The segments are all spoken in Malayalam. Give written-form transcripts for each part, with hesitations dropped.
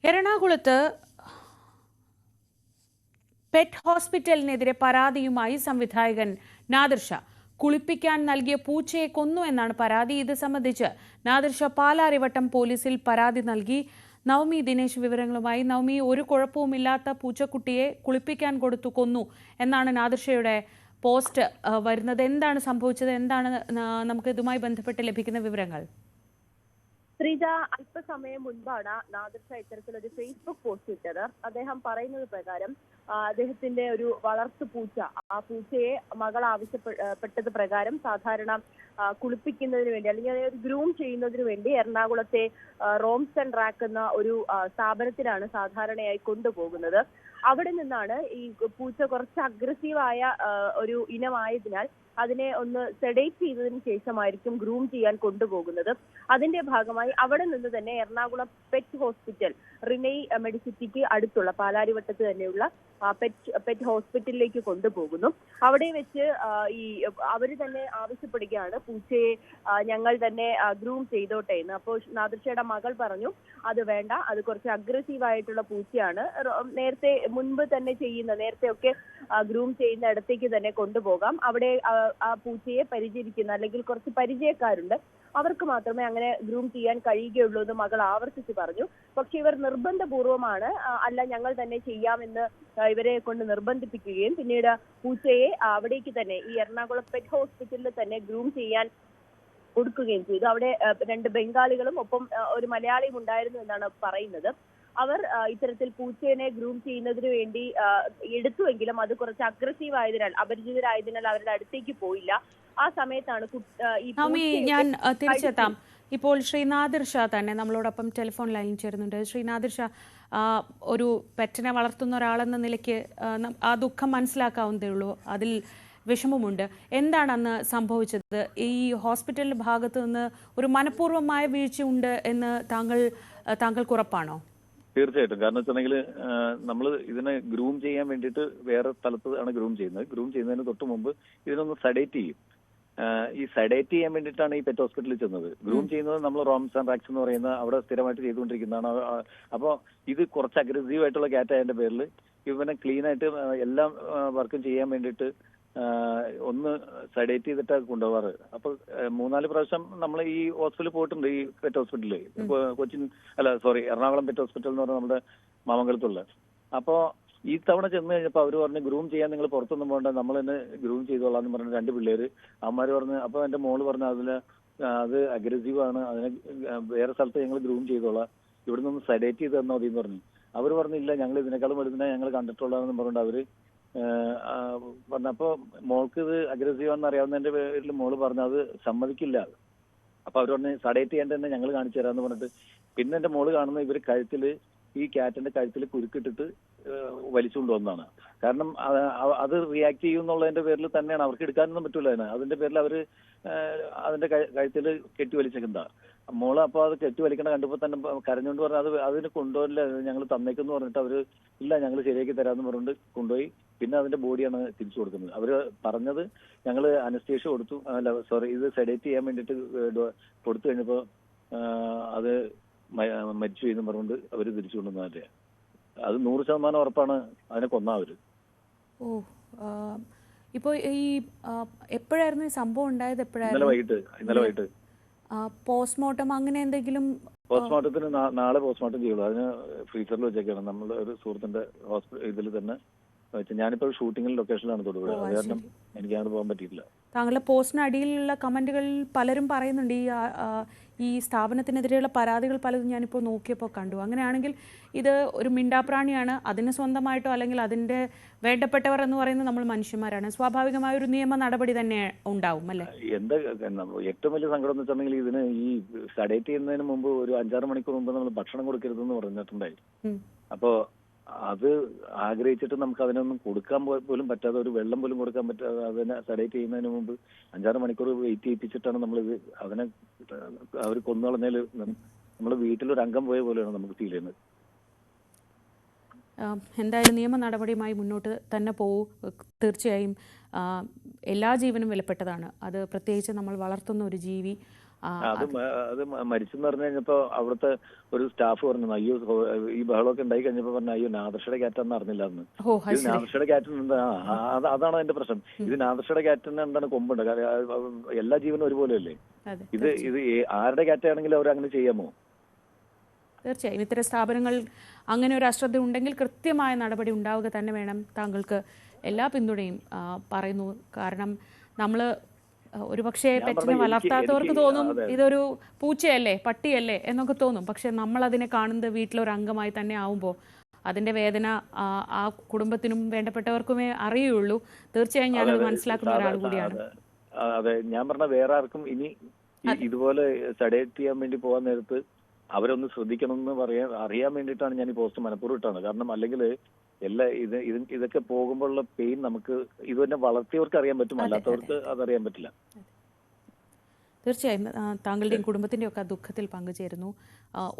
എറണാകുളത്ത് പെറ്റ് ഹോസ്പിറ്റലിനെതിരെ പരാതിയുമായി സംവിധായകൻ നാദിർ ഷാ. കുളിപ്പിക്കാൻ നൽകിയ പൂച്ചയെ കൊന്നു എന്നാണ് പരാതി. ഇത് സംബന്ധിച്ച് നാദിർ ഷാ പാലാരിവട്ടം പോലീസിൽ പരാതി നൽകി. നവമി ദിനേശ് വിവരങ്ങളുമായി. നവമി, ഒരു കുഴപ്പവുമില്ലാത്ത പൂച്ചക്കുട്ടിയെ കുളിപ്പിക്കാൻ കൊടുത്തു കൊന്നു എന്നാണ് നാദിർ ഷായുടെ പോസ്റ്റ് വരുന്നത്. എന്താണ് സംഭവിച്ചത്? എന്താണ് നമുക്ക് ഇതുമായി ബന്ധപ്പെട്ട് ലഭിക്കുന്ന വിവരങ്ങൾ? ശ്രീജ, അല്പസമയം മുൻപാണ് നാദിർ ഷാ ഇത്തരത്തിലൊരു ഫേസ്ബുക്ക് പോസ്റ്റ് ഇട്ടത്. അദ്ദേഹം പറയുന്നത് പ്രകാരം അദ്ദേഹത്തിന്റെ ഒരു വളർത്തു പൂച്ച, ആ പൂച്ചയെ മകൾ ആവശ്യപ്പെട്ടത് പ്രകാരം സാധാരണ കുളിപ്പിക്കുന്നതിന് വേണ്ടി അല്ലെങ്കിൽ അതായത് ഗ്രൂം ചെയ്യുന്നതിന് വേണ്ടി എറണാകുളത്തെ റോംസ് ആൻഡ് റാക്ക് എന്ന ഒരു സ്ഥാപനത്തിലാണ് സാധാരണയായി കൊണ്ടുപോകുന്നത്. അവിടെ നിന്നാണ് ഈ പൂച്ച കുറച്ച് അഗ്രസീവായ ഒരു ഇനമായതിനാൽ അതിനെ ഒന്ന് സെഡേറ്റ് ചെയ്തതിനു ശേഷമായിരിക്കും ഗ്രൂം ചെയ്യാൻ കൊണ്ടുപോകുന്നത്. അതിന്റെ ഭാഗമായി അവിടെ നിന്ന് തന്നെ എറണാകുളം പെറ്റ് ഹോസ്പിറ്റൽ, റിനൈ മെഡിസിറ്റിക്ക് അടുത്തുള്ള പാലാരിവട്ടത്ത് തന്നെയുള്ള പെറ്റ് ഹോസ്പിറ്റലിലേക്ക് കൊണ്ടുപോകുന്നു. അവിടെ വെച്ച് അവര് തന്നെ ആവശ്യപ്പെടുകയാണ് പൂച്ചയെ ഞങ്ങൾ തന്നെ ഗ്രൂം ചെയ്തോട്ടെ എന്ന്. അപ്പോൾ നാദിർ ഷായുടെ മകൾ പറഞ്ഞു അത് വേണ്ട, അത് കുറച്ച് അഗ്രസീവ് ആയിട്ടുള്ള പൂച്ചയാണ്, മുൻപ് തന്നെ നേരത്തെ ഒക്കെ ഗ്രൂം ചെയ്യുന്ന ഇടത്തേക്ക് തന്നെ കൊണ്ടുപോകാം, അവിടെ ആ പൂച്ചയെ പരിചരിക്കുന്ന അല്ലെങ്കിൽ കുറച്ച് പരിചയക്കാരുണ്ട്, അവർക്ക് മാത്രമേ അങ്ങനെ ഗ്രൂം ചെയ്യാൻ കഴിയുകയുള്ളൂ എന്ന് മകൾ ആവർത്തിച്ച് പറഞ്ഞു. പക്ഷെ ഇവർ നിർബന്ധപൂർവമാണ് അല്ല ഞങ്ങൾ തന്നെ ചെയ്യാമെന്ന് ഇവരെ കൊണ്ട് നിർബന്ധിപ്പിക്കുകയും പിന്നീട് പൂച്ചയെ അവിടേക്ക് തന്നെ ഈ എറണാകുളം പെറ്റ് ഹോസ്പിറ്റലിൽ തന്നെ ഗ്രൂം ചെയ്യാൻ കൊടുക്കുകയും ചെയ്തു. അവിടെ 2 ബംഗാളികളും ഒപ്പം ഒരു മലയാളിയും ഉണ്ടായിരുന്നു എന്നാണ് പറയുന്നത്. അവർ ഇത്തരത്തിൽ പൂച്ചേനെ ഗ്രൂം ചെയ്യുന്നതിന് വേണ്ടി എടുത്തുവെങ്കിലും അത് കുറച്ച് അഗ്രസീവ് ആയതിനാൽ, അപരിചിതരായതിനാൽ അവരുടെ അടുത്തേക്ക് പോയില്ല. ആ സമയത്താണ് ഞാൻ തിരിച്ചെത്താം. ഇപ്പോൾ ശ്രീ നാദിർ ഷാ തന്നെ നമ്മളോടൊപ്പം ടെലിഫോൺ ലൈനിൽ ചേരുന്നുണ്ട്. ശ്രീ നാദിർ ഷാ, ഒരു പെറ്റിനെ വളർത്തുന്ന ഒരാളെന്ന നിലയ്ക്ക് ആ ദുഃഖം മനസ്സിലാക്കാവുന്നതേ ഉള്ളൂ, അതിൽ വിഷമമുണ്ട്. എന്താണ് അന്ന് സംഭവിച്ചത്? ഈ ഹോസ്പിറ്റലിന്റെ ഭാഗത്ത് നിന്ന് ഒരു മനഃപൂർവ്വമായ വീഴ്ചയുണ്ട് എന്ന് താങ്കൾക്ക് ഉറപ്പാണോ? തീർച്ചയായിട്ടും. കാരണം വെച്ചിട്ടുണ്ടെങ്കിൽ നമ്മൾ ഇതിനെ ഗ്രൂം ചെയ്യാൻ വേണ്ടിയിട്ട് വേറെ സ്ഥലത്ത് ആണ് ഗ്രൂം ചെയ്യുന്നത്. ഗ്രൂം ചെയ്യുന്നതിന് തൊട്ട് മുമ്പ് ഇതിനൊന്ന് സെഡേറ്റ് ചെയ്യും. ഈ സെഡേറ്റ് ചെയ്യാൻ വേണ്ടിയിട്ടാണ് ഈ പെറ്റ് ഹോസ്പിറ്റലിൽ ചെന്നത്. ഗ്രൂം ചെയ്യുന്നത് നമ്മൾ റോംസ് ആൻഡ് റാക്സ് എന്ന് പറയുന്ന അവിടെ സ്ഥിരമായിട്ട് ചെയ്തുകൊണ്ടിരിക്കുന്നതാണ്. അപ്പോൾ ഇത് കുറച്ച് അഗ്രസീവ് ആയിട്ടുള്ള ക്യാറ്റ് ആയതിന്റെ പേരിൽ ഇവനെ ക്ലീൻ ആയിട്ട് എല്ലാം വർക്കും ചെയ്യാൻ വേണ്ടിയിട്ട് ഒന്ന് സെഡേറ്റ് ചെയ്തിട്ടാണ് കൊണ്ടുപോകാറ്. അപ്പൊ 3-4 പ്രാവശ്യം നമ്മൾ ഈ ഹോസ്പിറ്റലിൽ പോയിട്ടുണ്ട്, ഈ പെറ്റ് ഹോസ്പിറ്റലിൽ, എറണാകുളം പെറ്റ് ഹോസ്പിറ്റൽ എന്ന് പറഞ്ഞാൽ നമ്മുടെ മാമംഗലത്തുള്ള. അപ്പോ ഈ തവണ ചെന്ന് കഴിഞ്ഞപ്പോൾ അവർ പറഞ്ഞു ഗ്രൂം ചെയ്യാൻ നിങ്ങൾ പുറത്തൊന്നും പോകണ്ട, നമ്മൾ തന്നെ ഗ്രൂം ചെയ്തോളാം എന്ന് പറഞ്ഞ 2 പിള്ളേര് അവന്മാര് പറഞ്ഞു. അപ്പൊ എന്റെ മോള് പറഞ്ഞു അത് അഗ്രസീവ് ആണ്, അതിനെ വേറെ സ്ഥലത്ത് ഞങ്ങൾ ഗ്രൂം ചെയ്തോളാം, ഇവിടെ നിന്ന് സെഡേറ്റ് ചെയ്ത് തന്നാൽ മതി എന്ന് പറഞ്ഞു. അവർ പറഞ്ഞില്ല, ഞങ്ങൾ ഇതിനേക്കാളും വലുതിനെ ഞങ്ങൾ കണ്ടിട്ടുള്ളതെന്ന് പറഞ്ഞിട്ട് അവര് പറഞ്ഞപ്പോ മോൾക്ക് ഇത് അഗ്രസീവാണെന്ന് അറിയാവുന്നതിന്റെ പേരിൽ മോള് പറഞ്ഞു അത് സമ്മതിക്കില്ല. അപ്പൊ അവർ പറഞ്ഞ് സെഡേറ്റ് ചെയ്യാൻ തന്നെ ഞങ്ങൾ കാണിച്ചു തരാന്ന് പറഞ്ഞിട്ട് പിന്നെ എന്റെ മോള് കാണുന്ന ഇവര് കഴുത്തില്, ഈ ക്യാറ്റിന്റെ കഴുത്തിൽ കുരുക്കിട്ടിട്ട് വലിച്ചുകൊണ്ട് വന്നതാണ്. കാരണം അത് റിയാക്ട് ചെയ്യും എന്നുള്ളതിന്റെ പേരിൽ തന്നെയാണ്, അവർക്ക് എടുക്കാനൊന്നും പറ്റൂല അതിന്റെ പേരിൽ അവര് അതിന്റെ കഴുത്തിൽ കെട്ടി വലിച്ചേക്കുന്നതാ മോള്. അപ്പൊ അത് കെട്ടി വലിക്കണ കണ്ടപ്പോ തന്നെ കരഞ്ഞുകൊണ്ട് പറഞ്ഞു അതിന് കൊണ്ടുപോകില്ല, ഞങ്ങൾ തന്നേക്കെന്ന് പറഞ്ഞിട്ട് അവര് ഇല്ല ഞങ്ങൾ ശരിയാക്കി തരാമെന്ന് പറഞ്ഞിട്ട് കൊണ്ടുപോയി. പിന്നെ അതിന്റെ ബോഡിയാണ് തിരിച്ചു കൊടുക്കുന്നത്. അവര് പറഞ്ഞത് ഞങ്ങൾ അനസ്തേഷ്യ കൊടുത്തു, ഇത് സെഡേറ്റ് ചെയ്യാൻ വേണ്ടിയിട്ട് കൊടുത്തു കഴിഞ്ഞപ്പോ അത് മരിച്ചു എന്ന് പറഞ്ഞുകൊണ്ട് അവര് തിരിച്ചു കൊണ്ടുവന്നതല്ലേ. അത് 100% ഉറപ്പാണ് അതിനെ കൊന്നവര്. ഇപ്പൊ ഈ എപ്പോഴായിരുന്നു ഈ സംഭവം ഉണ്ടായത്? ഇന്നലെ വൈകിട്ട്. പോസ്റ്റ്മോർട്ടം അങ്ങനെ എന്തെങ്കിലും? പോസ്റ്റ്മോർട്ടത്തിന് നാളെ പോസ്റ്റ്മോർട്ടം ചെയ്യുള്ളൂ. അതിന് ഫ്രീസറിൽ വെച്ചേക്കാണ്. നമ്മുടെ ഒരു സുഹൃത്തിന്റെ ഇതിൽ തന്നെ വെച്ചാൽ ഞാനിപ്പോൾ ഷൂട്ടിങ്ങിൽ ലൊക്കേഷനിലാണ് തൊടുപുഴ, അത് കാരണം എനിക്ക് അങ്ങോട്ട് പോകാൻ പറ്റിയിട്ടില്ല. താങ്കളുടെ പോസ്റ്റിന് അടിയിലുള്ള കമന്റുകളിൽ പലരും പറയുന്നുണ്ട് ഈ സ്ഥാപനത്തിനെതിരെയുള്ള പരാതികൾ പലതും ഞാനിപ്പോൾ നോക്കിയപ്പോൾ കണ്ടു. അങ്ങനെയാണെങ്കിൽ ഇത് ഒരു മിണ്ടാപ്രാണിയാണ്, അതിന് സ്വന്തമായിട്ടോ അല്ലെങ്കിൽ അതിന്റെ വേണ്ടപ്പെട്ടവർ എന്ന് പറയുന്നത് നമ്മൾ മനുഷ്യന്മാരാണ്, സ്വാഭാവികമായ ഒരു നിയമ നടപടി തന്നെ ഉണ്ടാവും അല്ലെ? എന്താ ഏറ്റവും വലിയ സങ്കടം എന്ന് വെച്ചിട്ടുണ്ടെങ്കിൽ ഇതിന് ഈ സെഡേറ്റ് ചെയ്യുന്നതിന് മുമ്പ് ഒരു 5-6 മണിക്കൂർ മുമ്പ് നമ്മൾ ഭക്ഷണം കൊടുക്കരുതെന്ന് പറഞ്ഞിട്ടുണ്ടായി. അപ്പോ അത് ആഗ്രഹിച്ചിട്ട് നമുക്ക് അതിനൊന്നും കൊടുക്കാൻ പോലും പറ്റാതെ, ഒരു വെള്ളം പോലും കൊടുക്കാൻ പറ്റാതെ അതിനെ സെഡേറ്റ് ചെയ്യുന്നതിന് മുമ്പ് 5-6 മണിക്കൂർ വെയിറ്റ് ചെയ്യിപ്പിച്ചിട്ടാണ് നമ്മളിത് അതിനെ അവർ കൊന്നുകളഞ്ഞാൽ നമ്മള് വീട്ടിലൊരു അംഗം പോയ പോലെയാണ് നമുക്ക് ഫീൽ ചെയ്യുന്നത്. എന്തായാലും നിയമ നടപടിയുമായി മുന്നോട്ട് തന്നെ പോവും. തീർച്ചയായും എല്ലാ ജീവനും വിലപ്പെട്ടതാണ്. അത് പ്രത്യേകിച്ച് നമ്മൾ വളർത്തുന്ന ഒരു ജീവി, അത് മരിച്ചെന്ന് പറഞ്ഞു കഴിഞ്ഞപ്പോ അവിടുത്തെ ഒരു സ്റ്റാഫ് പറഞ്ഞു, അയ്യോ ഈ ബഹളമൊക്കെ ഉണ്ടായി കഴിഞ്ഞപ്പോ പറഞ്ഞു, അയ്യോ നാദർഷയുടെ ക്യാറ്റാന്ന് അറിഞ്ഞില്ല എന്ന്. ഇത് നാദർഷയുടെ ക്യാറ്റിന് എന്താ, അതാണ് അതിന്റെ പ്രശ്നം. ഇത് നാദർഷയുടെ ക്യാറ്റിന് എന്താണ് കൊമ്പുണ്ട്? എല്ലാ ജീവനും ഒരുപോലെയല്ലേ? ഇത് ആരുടെ ക്യാറ്റാണെങ്കിലും അവർ അങ്ങനെ ചെയ്യാമോ? തീർച്ചയായും ഇത്തരം സ്ഥാപനങ്ങൾ അങ്ങനെ ഒരു അശ്രദ്ധ ഉണ്ടെങ്കിൽ കൃത്യമായ നടപടി ഉണ്ടാവുക തന്നെ വേണം. താങ്കൾക്ക് എല്ലാ പിന്തുണയും പറയുന്നു. കാരണം നമ്മൾ ഒരുപക്ഷെ പെറ്റിനെ വളർത്താത്തവർക്ക് തോന്നും ഇതൊരു പൂച്ചയല്ലേ പട്ടിയല്ലേ എന്നൊക്കെ തോന്നും. പക്ഷെ നമ്മൾ അതിനെ കാണുന്നത് വീട്ടിലൊരു അംഗമായി തന്നെ ആവുമ്പോൾ അതിന്റെ വേദന ആ കുടുംബത്തിനും വേണ്ടപ്പെട്ടവർക്കുമേ അറിയുള്ളൂ. തീർച്ചയായും ഞാനത് മനസ്സിലാക്കുന്ന ഒരാൾ കൂടിയാണ്. അതെ, ഞാൻ പറഞ്ഞ വേറെ ആർക്കും ഇനി ഇതുപോലെ സഡേറ്റ് ചെയ്യാൻ വേണ്ടി പോകാൻ നേരത്ത് അവരൊന്ന് ശ്രദ്ധിക്കണം എന്ന് അറിയാൻ വേണ്ടിയിട്ടാണ് ഞാൻ ഈ പോസ്റ്റ് മനഃപൂർവ്വം ഇട്ടാണ്. കാരണം അല്ലെങ്കിൽ ഇതൊക്കെ പോകുമ്പോഴുള്ള പെയിൻ നമുക്ക് ഇത് തന്നെ വളർത്തിയവർക്ക് അറിയാൻ പറ്റും, അല്ലാത്തവർക്ക് അതറിയാൻ പറ്റില്ല. തീർച്ചയായും താങ്കളുടെയും കുടുംബത്തിൻ്റെയും ഒക്കെ ദുഃഖത്തിൽ പങ്കുചേരുന്നു.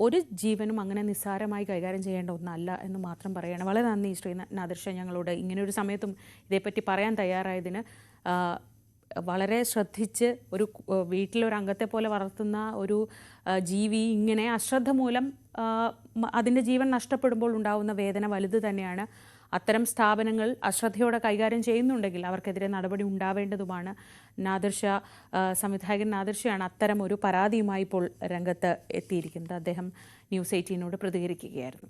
ഒരു ജീവനും അങ്ങനെ നിസ്സാരമായി കൈകാര്യം ചെയ്യേണ്ട ഒന്നല്ല എന്ന് മാത്രം പറയണം. വളരെ നന്ദി ശ്രീ നാദിർഷ, ഞങ്ങളോട് ഇങ്ങനെയൊരു സമയത്തും ഇതേപ്പറ്റി പറയാൻ തയ്യാറായതിന്. വളരെ ശ്രദ്ധിച്ച് ഒരു വീട്ടിലൊരു അംഗത്തെ പോലെ വളർത്തുന്ന ഒരു ജീവി ഇങ്ങനെ അശ്രദ്ധ മൂലം അതിൻ്റെ ജീവൻ നഷ്ടപ്പെടുമ്പോൾ ഉണ്ടാകുന്ന വേദന വലുത് തന്നെയാണ്. അത്തരം സ്ഥാപനങ്ങൾ അശ്രദ്ധയോടെ കൈകാര്യം ചെയ്യുന്നുണ്ടെങ്കിൽ അവർക്കെതിരെ നടപടി ഉണ്ടാവേണ്ടതുമാണ്. സംവിധായകൻ നാദിർഷയാണ് അത്തരം ഒരു പരാതിയുമായി ഇപ്പോൾ രംഗത്ത് എത്തിയിരിക്കുന്നത്. അദ്ദേഹം ന്യൂസ് 18നോട് പ്രതികരിക്കുകയായിരുന്നു.